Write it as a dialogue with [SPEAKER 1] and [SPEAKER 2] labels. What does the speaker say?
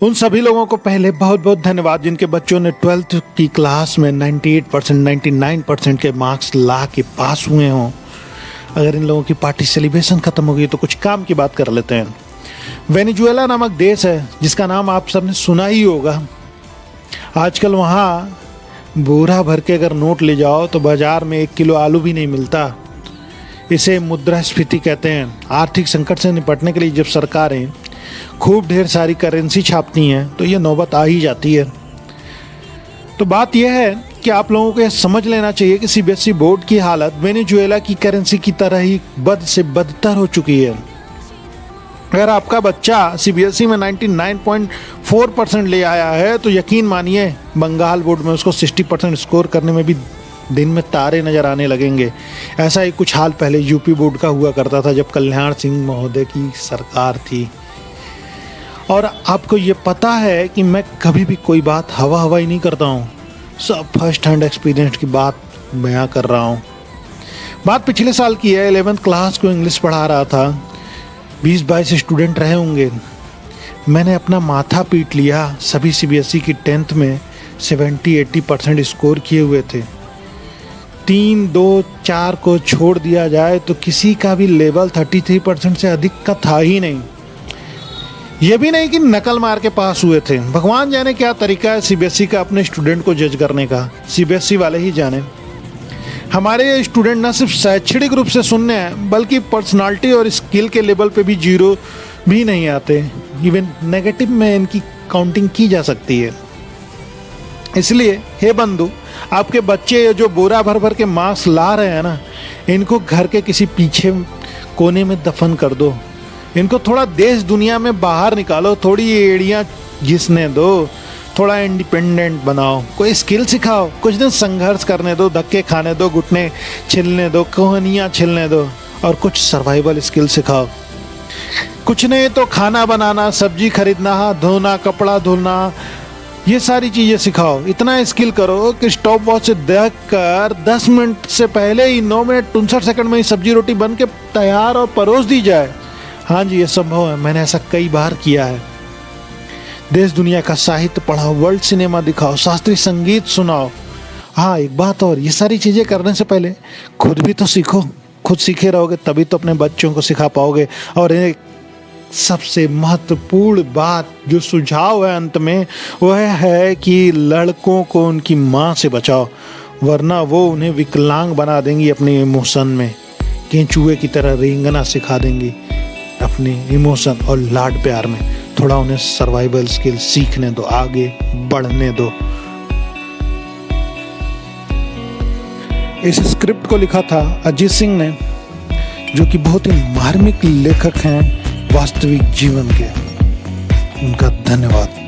[SPEAKER 1] उन सभी लोगों को पहले बहुत बहुत धन्यवाद जिनके बच्चों ने 12th की क्लास में 98%, 99% के मार्क्स ला के पास हुए हों। अगर इन लोगों की पार्टी सेलिब्रेशन खत्म हो गई तो कुछ काम की बात कर लेते हैं। वेनेजुएला नामक देश है जिसका नाम आप सबने सुना ही होगा। आजकल वहाँ बोरा भर के अगर नोट ले जाओ तो बाजार में 1 किलो आलू भी नहीं मिलता। इसे मुद्रास्फीति कहते हैं। आर्थिक संकट से निपटने के लिए जब सरकारें खूब ढेर सारी करेंसी छापती हैं तो ये नौबत आ ही जाती है। तो बात यह है कि आप लोगों को यह समझ लेना चाहिए कि सीबीएसई बोर्ड की हालत वेनेजुएला की करेंसी की तरह ही बद से बदतर हो चुकी है। अगर आपका बच्चा सीबीएसई में 99.4% ले आया है तो यकीन मानिए बंगाल बोर्ड में उसको 60% स्कोर करने में भी दिन में तारे नज़र आने लगेंगे। ऐसा ही कुछ हाल पहले यूपी बोर्ड का हुआ करता था जब कल्याण सिंह महोदय की सरकार थी। और आपको ये पता है कि मैं कभी भी कोई बात हवाई नहीं करता हूँ, सब फर्स्ट हैंड एक्सपीरियंस की बात बयां कर रहा हूँ। बात पिछले साल की है। 11th क्लास को इंग्लिश पढ़ा रहा था। 20-22 स्टूडेंट रहे होंगे। मैंने अपना माथा पीट लिया। सभी सीबीएसई की 10th में 70-80% स्कोर किए हुए थे। 3, 2, 4 को छोड़ दिया जाए तो किसी का भी लेवल 33% से अधिक का था ही नहीं। ये भी नहीं कि नकल मार के पास हुए थे। भगवान जाने क्या तरीका है सीबीएसई का अपने स्टूडेंट को जज करने का, सीबीएसई वाले ही जाने। हमारे ये स्टूडेंट न सिर्फ शैक्षणिक रूप से शून्य हैं बल्कि पर्सनालिटी और स्किल के लेवल पे भी 0 भी नहीं आते। इवन नेगेटिव में इनकी काउंटिंग की जा सकती है। इसलिए हे बंधु, आपके बच्चे जो बोरा भर भर के मार्क्स ला रहे हैं ना, इनको घर के किसी पीछे कोने में दफन कर दो। इनको थोड़ा देश दुनिया में बाहर निकालो, थोड़ी एड़ियाँ घिसने दो, थोड़ा इंडिपेंडेंट बनाओ, कोई स्किल सिखाओ, कुछ दिन संघर्ष करने दो, धक्के खाने दो, घुटने छिलने दो, कहानियाँ छिलने दो और कुछ सर्वाइवल स्किल सिखाओ। कुछ नहीं तो खाना बनाना, सब्जी खरीदना, हाथ धोना, कपड़ा धोना, ये सारी चीज़ें सिखाओ। इतना स्किल करो कि स्टॉप वॉच से देख कर 10 मिनट से पहले ही 9 मिनट 59 सेकंड में ही सब्जी रोटी बन के तैयार और परोस दी जाए। हाँ जी, ये संभव है। मैंने ऐसा कई बार किया है। देश दुनिया का साहित्य पढ़ाओ, वर्ल्ड सिनेमा दिखाओ, शास्त्रीय संगीत सुनाओ। हाँ, एक बात और, ये सारी चीज़ें करने से पहले खुद भी तो सीखो। खुद सीखे रहोगे तभी तो अपने बच्चों को सिखा पाओगे। और एक सबसे महत्वपूर्ण बात जो सुझाव है अंत में, वह है कि लड़कों को उनकी माँ से बचाओ, वरना वो उन्हें विकलांग बना देंगी अपने इमोशन में। केंचुए की तरह रेंगना सिखा देंगी अपने इमोशन और लाड प्यार में। थोड़ा उन्हें सर्वाइवल स्किल सीखने दो, आगे बढ़ने दो। इस स्क्रिप्ट को लिखा था अजीत सिंह ने, जो कि बहुत ही मार्मिक लेखक हैं वास्तविक जीवन के। उनका धन्यवाद।